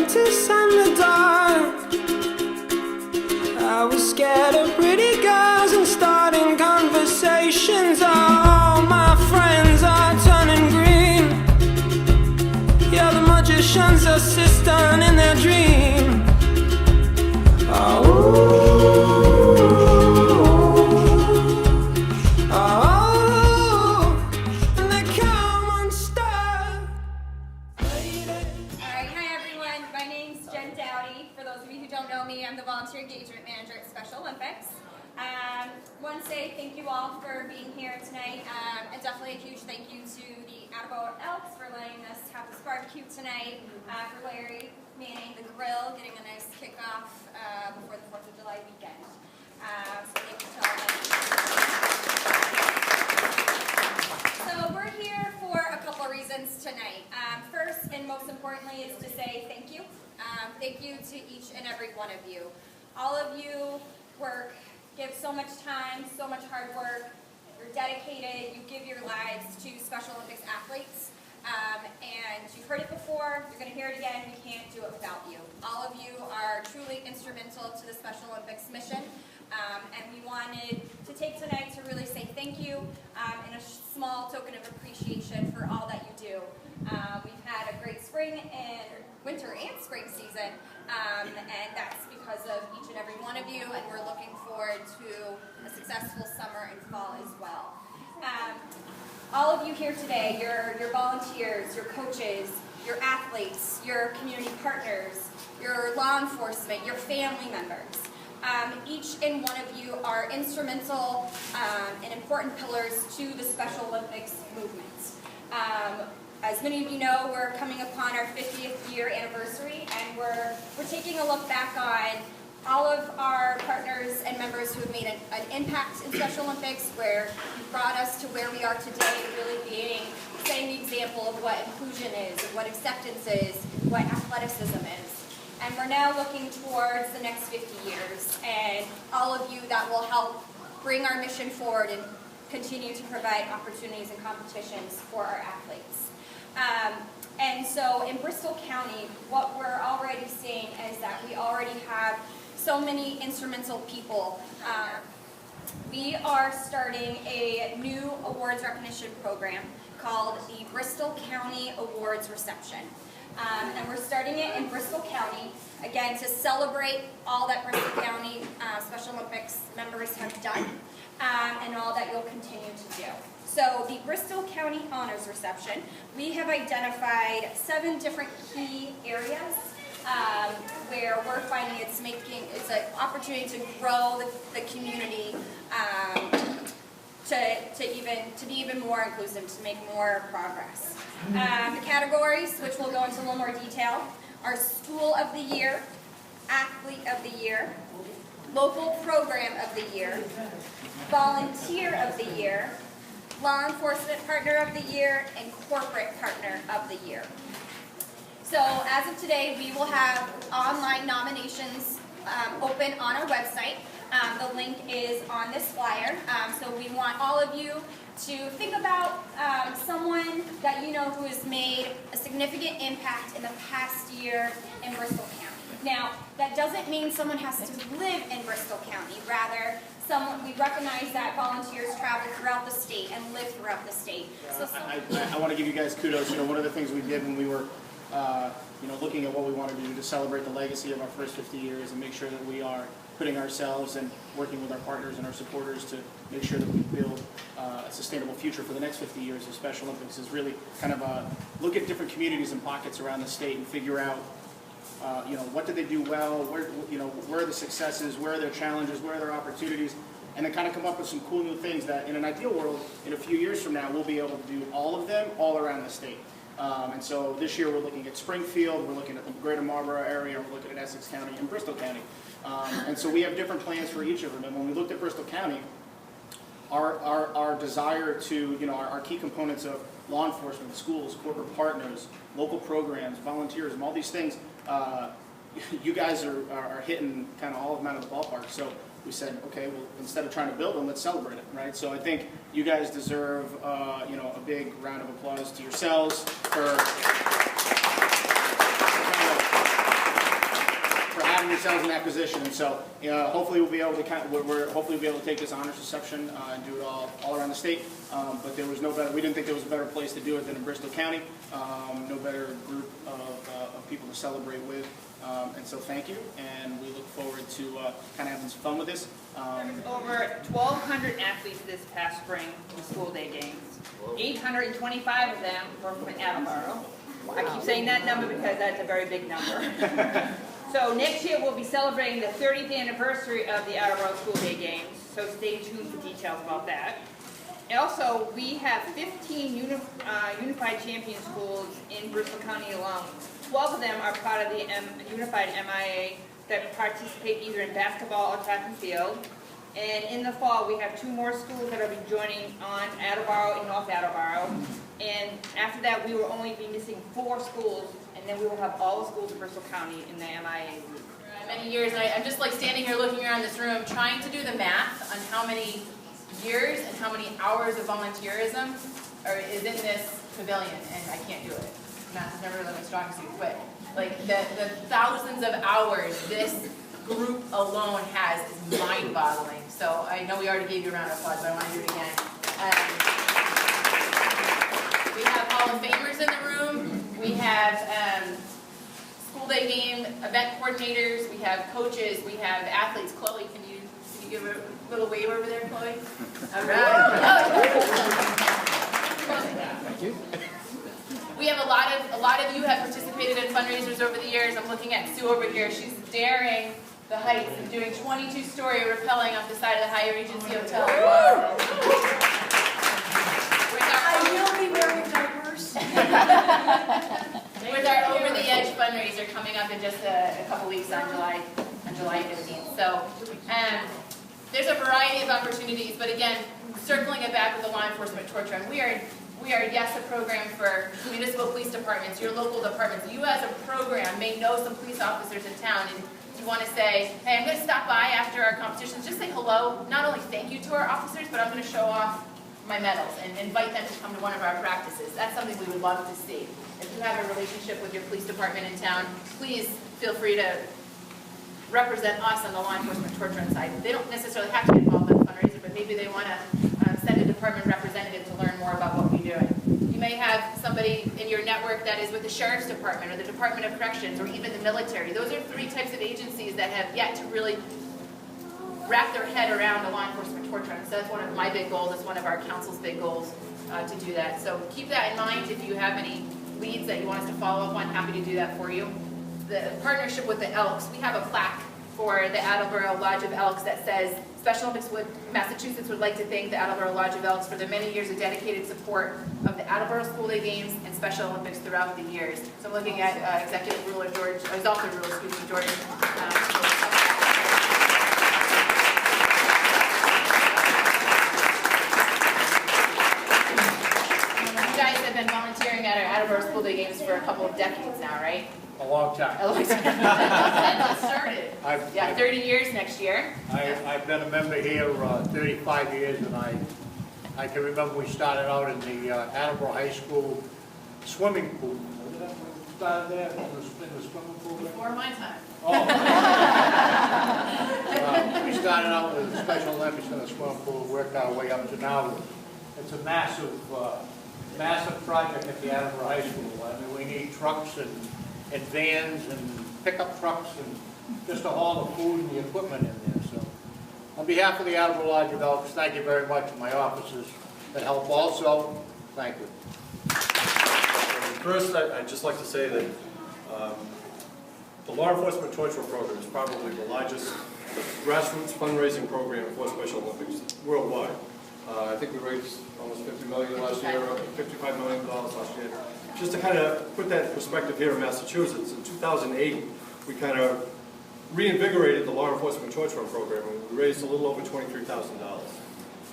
apprentice and the dark. I was scared of pretty girls and starting conversations. All my friends are turning green. Yeah, the magician's assistant in their dream. I'm the Volunteer Engagement Manager at Special Olympics. I want to say thank you all for being here tonight, and definitely a huge thank you to the Attleboro Elks for letting us have this barbecue tonight, for Larry manning the grill, getting a nice kickoff before the 4th of July weekend. So thank you to all of them. So we're here for a couple of reasons tonight. First and most importantly is to say thank you. Thank you to each and every one of you. All of you give so much time, so much hard work. You're dedicated. You give your lives to Special Olympics athletes. And you've heard it before. You're going to hear it again. We can't do it without you. All of you are truly instrumental to the Special Olympics mission. And we wanted to take tonight to really say thank you and a small token of appreciation for all that you do. We've had a great spring and winter and spring season, and that's because of each and every one of you, and we're looking forward to a successful summer and fall as well. All of you here today, your volunteers, your coaches, your athletes, your community partners, your law enforcement, your family members, each and one of you are instrumental and important pillars to the Special Olympics movement. As many of you know, we're coming upon our 50th year anniversary, and we're taking a look back on all of our partners and members who have made an impact in Special Olympics, where you've brought us to where we are today, really setting the example of what inclusion is, of what acceptance is, what athleticism is. And we're now looking towards the next 50 years, and all of you that will help bring our mission forward and continue to provide opportunities and competitions for our athletes. And so in Bristol County, what we're already seeing is that we already have so many instrumental people. We are starting a new awards recognition program called the Bristol County Awards Reception. And we're starting it in Bristol County, again, to celebrate all that Bristol County Special Olympics members have done, and all that you'll continue to do. So the Bristol County Honors Reception, we have identified 7 different key areas where we're finding it's an opportunity to grow the community, to be even more inclusive, to make more progress. The categories, which we'll go into a little more detail, are School of the Year, Athlete of the Year, Local Program of the Year, Volunteer of the Year, Law Enforcement Partner of the Year, and Corporate Partner of the Year. So as of today, we will have online nominations open on our website. The link is on this flyer. So we want all of you to think about someone that you know who has made a significant impact in the past year in Bristol County. Now, that doesn't mean someone has to live in Bristol County. Rather, we recognize that volunteers travel throughout the state and live throughout the state. So I want to give you guys kudos. One of the things we did when we were looking at what we wanted to do to celebrate the legacy of our first 50 years and make sure that we are putting ourselves and working with our partners and our supporters to make sure that we build a sustainable future for the next 50 years of Special Olympics is really kind of look at different communities and pockets around the state and figure out what did they do well, where are the successes, where are their challenges, where are their opportunities, and then kind of come up with some cool new things that in an ideal world, in a few years from now, we'll be able to do all of them all around the state. And so this year we're looking at Springfield, we're looking at the greater Marlborough area, we're looking at Essex County and Bristol County. And so we have different plans for each of them. And when we looked at Bristol County, our desire to, our key components of law enforcement, schools, corporate partners, local programs, volunteerism, all these things, you guys are hitting kind of all of them out of the ballpark. So we said, okay, well, instead of trying to build them, let's celebrate it, right? So I think you guys deserve, a big round of applause to yourselves for find yourselves in that position. And so hopefully we'll be able to hopefully we'll be able to take this honors reception and do it all around the state. But there was no better. We didn't think there was a better place to do it than in Bristol County. No better group of people to celebrate with. And so thank you, and we look forward to kind of having some fun with this. Over 1,200 athletes this past spring in the school day games. 825 of them were from Attleboro. I keep saying that number because that's a very big number. So next year we'll be celebrating the 30th anniversary of the Attleboro School Day Games, so stay tuned for details about that. And also, we have 15 unified champion schools in Bristol County alone. 12 of them are part of the unified MIA that participate either in basketball or track and field. And in the fall, we have 2 more schools that will be joining on, Attleboro and North Attleboro. And after that, we will only be missing 4 schools, and then we will have all the schools in Bristol County in the MIA group. Many years, and I'm just like standing here looking around this room, trying to do the math on how many years and how many hours of volunteerism is in this pavilion, and I can't do it. Math is never really my strong suit, but like the thousands of hours this group alone has is mind-boggling. So I know we already gave you a round of applause, but I want to do it again. We have Hall of Famers in the room. We have school day game event coordinators. We have coaches. We have athletes. Chloe, can you give a little wave over there, Chloe? All right. Thank you. We have a lot of you have participated in fundraisers over the years. I'm looking at Sue over here. She's daring the heights and doing 22-story rappelling off the side of the Hyatt Regency Hotel. I will be very diverse. With our Over the Edge fundraiser coming up in just a couple weeks on July 15th. So there's a variety of opportunities, but again, circling it back with the law enforcement torch run, we are yes, a program for municipal police departments, your local departments. You as a program may know some police officers in town, and you want to say, hey, I'm going to stop by after our competitions, just say hello, not only thank you to our officers, but I'm going to show off my medals and invite them to come to one of our practices. That's something we would love to see. If you have a relationship with your police department in town, please feel free to represent us on the law enforcement torch run side. They don't necessarily have to get involved in the fundraiser, but maybe they want to send a department representative to learn more about what we're doing. You may have somebody in your network that is with the Sheriff's Department or the Department of Corrections or even the military. Those are 3 types of agencies that have yet to really wrap their head around the law enforcement torch run. So that's one of my big goals. It's one of our council's big goals to do that. So keep that in mind. If you have any leads that you want us to follow up on, happy to do that for you. The partnership with the Elks, we have a plaque for the Attleboro Lodge of Elks that says, Special Olympics Massachusetts would like to thank the Attleboro Lodge of Elks for their many years of dedicated support of the Attleboro School Day Games and Special Olympics throughout the years. So I'm looking at Executive Ruler George, or Exalted Ruler, excuse me, Jordan. You guys have been volunteering at our Attleboro School Day Games for a couple of decades now, right? A long time. A long time. Since it started. Yeah, 30 years next year. I've been a member here 35 years, and I can remember we started out in the Attleboro High School swimming pool. Was it that when we started there in the swimming pool? Before my time. Oh. We started out with the Special Olympics in the swimming pool, worked our way up to now. It's a massive project at the Attleboro High School. I mean, we need trucks and vans and pickup trucks and just to haul the food and the equipment in there. So on behalf of the Attleboro Lodge of Elks, thank you very much, and my officers that help also. Thank you. First, I'd just like to say that the Law Enforcement Torch Run program is probably the largest grassroots fundraising program for Special Olympics worldwide. I think we raised almost $50 million last year, $55 million last year. Just to kind of put that in perspective here in Massachusetts, in 2008, we kind of reinvigorated the Law Enforcement Torch Run program, and we raised a little over $23,000.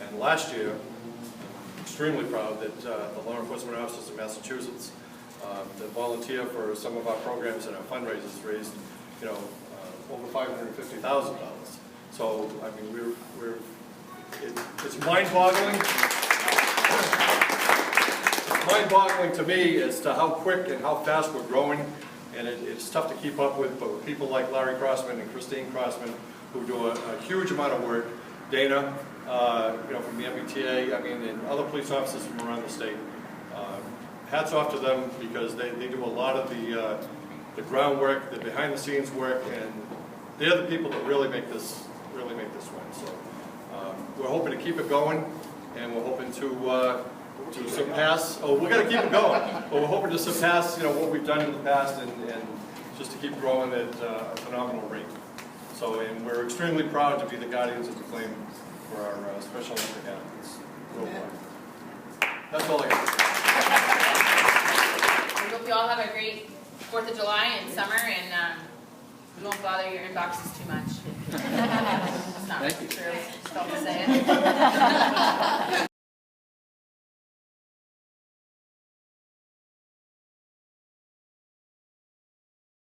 And last year, I'm extremely proud that the law enforcement officers in Massachusetts that volunteer for some of our programs and our fundraisers raised, over $550,000. So, I mean, it's mind-boggling. It's mind-boggling to me as to how quick and how fast we're growing, and it's tough to keep up with, but with people like Larry Crossman and Christine Crossman, who do a huge amount of work, Dana, from the MBTA, I mean, and other police officers from around the state. Hats off to them, because they do a lot of the groundwork, the behind-the-scenes work, and they're the people that really make this win. So we're hoping to keep it going, and we're hoping to surpass. Oh, we're going to keep it going, but we're hoping to surpass what we've done in the past, and just to keep growing at a phenomenal rate. So, and we're extremely proud to be the guardians of the flame for our Special Olympic athletes worldwide. That's all I got. We hope you all have a great 4th of July and summer, and we won't bother your inboxes too much. It's not true. Just don't say it.